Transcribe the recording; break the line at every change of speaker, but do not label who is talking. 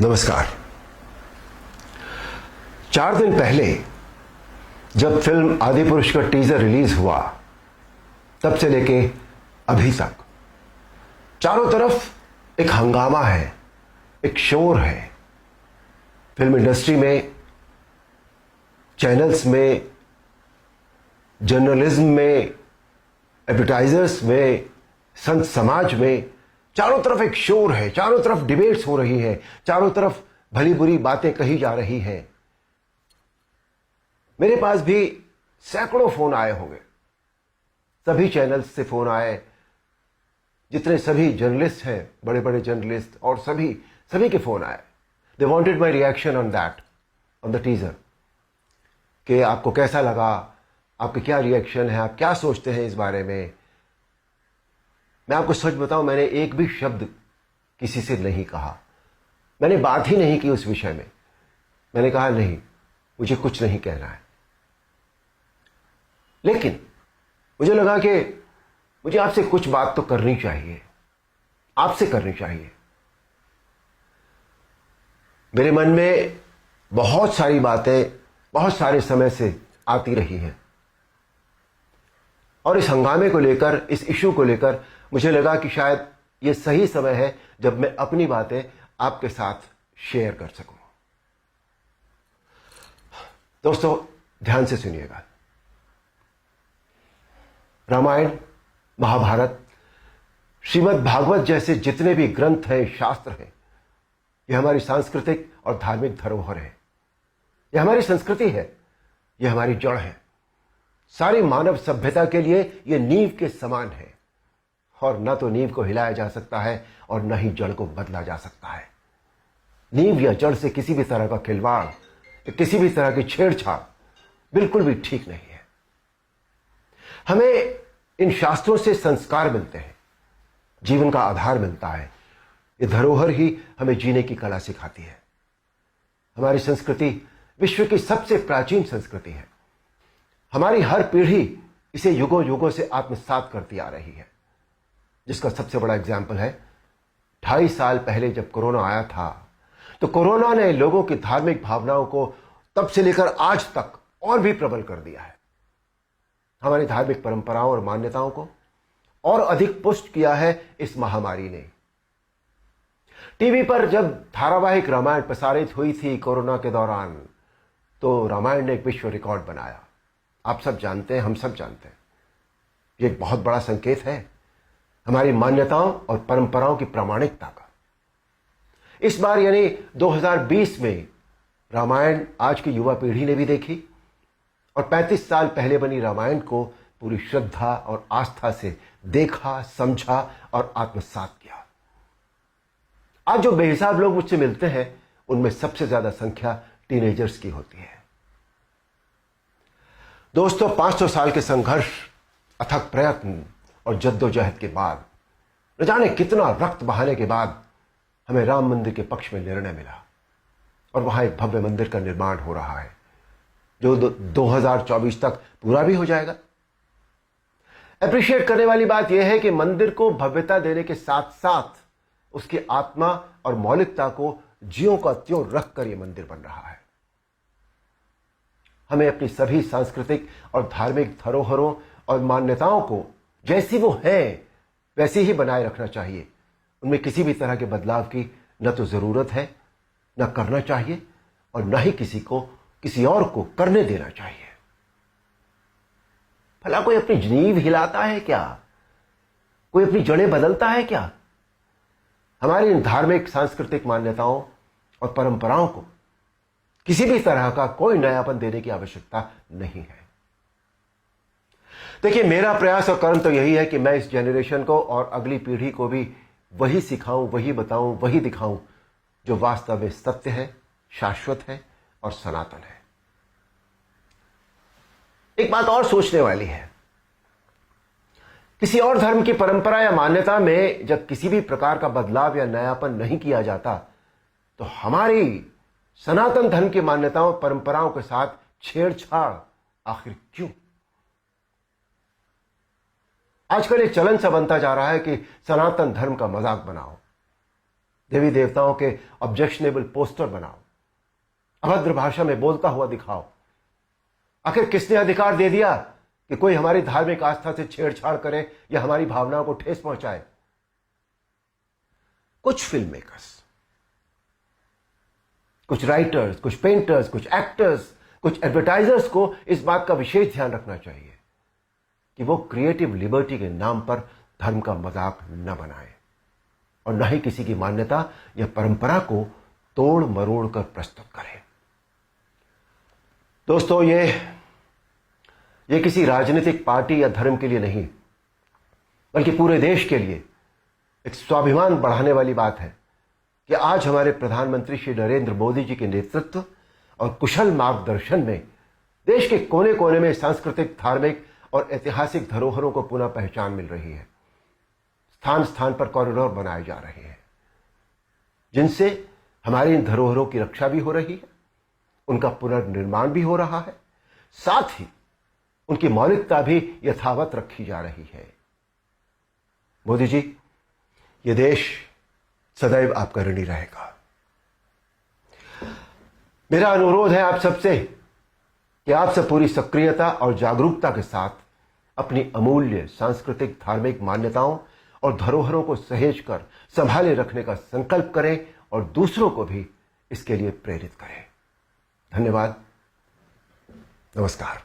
नमस्कार। 4 दिन पहले जब फिल्म आदिपुरुष का टीजर रिलीज हुआ, तब से लेके अभी तक चारों तरफ एक हंगामा है, एक शोर है। फिल्म इंडस्ट्री में, चैनल्स में, जर्नलिज्म में, एडवर्टाइजर्स में, संत समाज में चारों तरफ एक शोर है। चारों तरफ डिबेट्स हो रही है, चारों तरफ भली बुरी बातें कही जा रही हैं। मेरे पास भी सैकड़ों फोन आए होंगे, सभी चैनल्स से फोन आए, जितने सभी जर्नलिस्ट हैं, बड़े बड़े जर्नलिस्ट, और सभी के फोन आए। They wanted my reaction on that, on the teaser, कि आपको कैसा लगा, आपके क्या रिएक्शन है, आप क्या सोचते हैं इस बारे में। मैं आपको सच बताऊं, मैंने एक भी शब्द किसी से नहीं कहा, मैंने बात ही नहीं की उस विषय में। मैंने कहा नहीं, मुझे कुछ नहीं कहना है। लेकिन मुझे लगा कि मुझे आपसे कुछ बात तो करनी चाहिए, आपसे करनी चाहिए। मेरे मन में बहुत सारी बातें बहुत सारे समय से आती रही हैं, और इस हंगामे को लेकर, इस इशू को लेकर मुझे लगा कि शायद यह सही समय है जब मैं अपनी बातें आपके साथ शेयर कर सकूं। दोस्तों, ध्यान से सुनिएगा। रामायण, महाभारत, श्रीमद् भागवत जैसे जितने भी ग्रंथ हैं, शास्त्र हैं, यह हमारी सांस्कृतिक और धार्मिक धरोहर है। यह हमारी संस्कृति है, यह हमारी जड़ है। सारी मानव सभ्यता के लिए यह नींव के समान है, और न तो नींव को हिलाया जा सकता है और न ही जड़ को बदला जा सकता है। नींव या जड़ से किसी भी तरह का खिलवाड़, किसी भी तरह की छेड़छाड़ बिल्कुल भी ठीक नहीं है। हमें इन शास्त्रों से संस्कार मिलते हैं, जीवन का आधार मिलता है। ये धरोहर ही हमें जीने की कला सिखाती है। हमारी संस्कृति विश्व की सबसे प्राचीन संस्कृति है। हमारी हर पीढ़ी इसे युगों युगों से आत्मसात करती आ रही है, जिसका सबसे बड़ा एग्जाम्पल है 2.5 साल पहले जब कोरोना आया था, तो कोरोना ने लोगों की धार्मिक भावनाओं को तब से लेकर आज तक और भी प्रबल कर दिया है। हमारी धार्मिक परंपराओं और मान्यताओं को और अधिक पुष्ट किया है इस महामारी ने। टीवी पर जब धारावाहिक रामायण प्रसारित हुई थी कोरोना के दौरान, तो रामायण ने एक विश्व रिकॉर्ड बनाया। आप सब जानते हैं, हम सब जानते हैं, ये एक बहुत बड़ा संकेत है हमारी मान्यताओं और परंपराओं की प्रामाणिकता का। इस बार यानी 2020 में रामायण आज की युवा पीढ़ी ने भी देखी, और 35 साल पहले बनी रामायण को पूरी श्रद्धा और आस्था से देखा, समझा और आत्मसात किया। आज जो बेहिसाब लोग मुझसे मिलते हैं, उनमें सबसे ज्यादा संख्या टीनेजर्स की होती है। दोस्तों, 500 साल के संघर्ष, अथक प्रयत्न और जद्दोजहद के बाद, न जाने कितना रक्त बहाने के बाद, हमें राम मंदिर के पक्ष में निर्णय मिला, और वहां एक भव्य मंदिर का निर्माण हो रहा है, जो 2024 तक पूरा भी हो जाएगा। अप्रिशिएट करने वाली बात यह है कि मंदिर को भव्यता देने के साथ साथ उसकी आत्मा और मौलिकता को ज्यों का त्यों रखकर यह मंदिर बन रहा है। हमें अपनी सभी सांस्कृतिक और धार्मिक धरोहरों और मान्यताओं को जैसी वो हैं वैसी ही बनाए रखना चाहिए। उनमें किसी भी तरह के बदलाव की न तो जरूरत है, न करना चाहिए, और न ही किसी और को करने देना चाहिए। भला कोई अपनी नींव हिलाता है क्या? कोई अपनी जड़ें बदलता है क्या? हमारी इन धार्मिक सांस्कृतिक मान्यताओं और परंपराओं को किसी भी तरह का कोई नयापन देने की आवश्यकता नहीं है। देखिए, मेरा प्रयास और कर्म तो यही है कि मैं इस जनरेशन को और अगली पीढ़ी को भी वही सिखाऊं, वही बताऊं, वही दिखाऊं जो वास्तव में सत्य है, शाश्वत है और सनातन है। एक बात और सोचने वाली है, किसी और धर्म की परंपरा या मान्यता में जब किसी भी प्रकार का बदलाव या नयापन नहीं किया जाता, तो हमारी सनातन धर्म की मान्यताओं, परंपराओं के साथ छेड़छाड़ आखिर क्यों? आजकल एक चलन सा बनता जा रहा है कि सनातन धर्म का मजाक बनाओ। देवी देवताओं के ऑब्जेक्शनेबल पोस्टर बनाओ, अभद्र भाषा में बोलता हुआ दिखाओ। आखिर किसने अधिकार दे दिया कि कोई हमारी धार्मिक आस्था से छेड़छाड़ करे या हमारी भावनाओं को ठेस पहुंचाए? कुछ फिल्म मेकर्स, कुछ राइटर्स, कुछ पेंटर्स, कुछ एक्टर्स, कुछ एडवर्टाइजर्स को इस बात का विशेष ध्यान रखना चाहिए कि वो क्रिएटिव लिबर्टी के नाम पर धर्म का मजाक न बनाए और न ही किसी की मान्यता या परंपरा को तोड़ मरोड़ कर प्रस्तुत करें। दोस्तों, ये किसी राजनीतिक पार्टी या धर्म के लिए नहीं, बल्कि पूरे देश के लिए एक स्वाभिमान बढ़ाने वाली बात है कि आज हमारे प्रधानमंत्री श्री नरेंद्र मोदी जी के नेतृत्व और कुशल मार्गदर्शन में देश के कोने कोने में सांस्कृतिक, धार्मिक और ऐतिहासिक धरोहरों को पुनः पहचान मिल रही है। स्थान स्थान पर कॉरिडोर बनाए जा रहे हैं जिनसे हमारी इन धरोहरों की रक्षा भी हो रही है, उनका पुनर्निर्माण भी हो रहा है, साथ ही उनकी मौलिकता भी यथावत रखी जा रही है। मोदी जी, ये देश सदैव आपका ऋणी रहेगा। मेरा अनुरोध है आप सबसे कि आप सब पूरी सक्रियता और जागरूकता के साथ अपनी अमूल्य सांस्कृतिक, धार्मिक मान्यताओं और धरोहरों को सहेज कर संभाले रखने का संकल्प करें और दूसरों को भी इसके लिए प्रेरित करें। धन्यवाद। नमस्कार।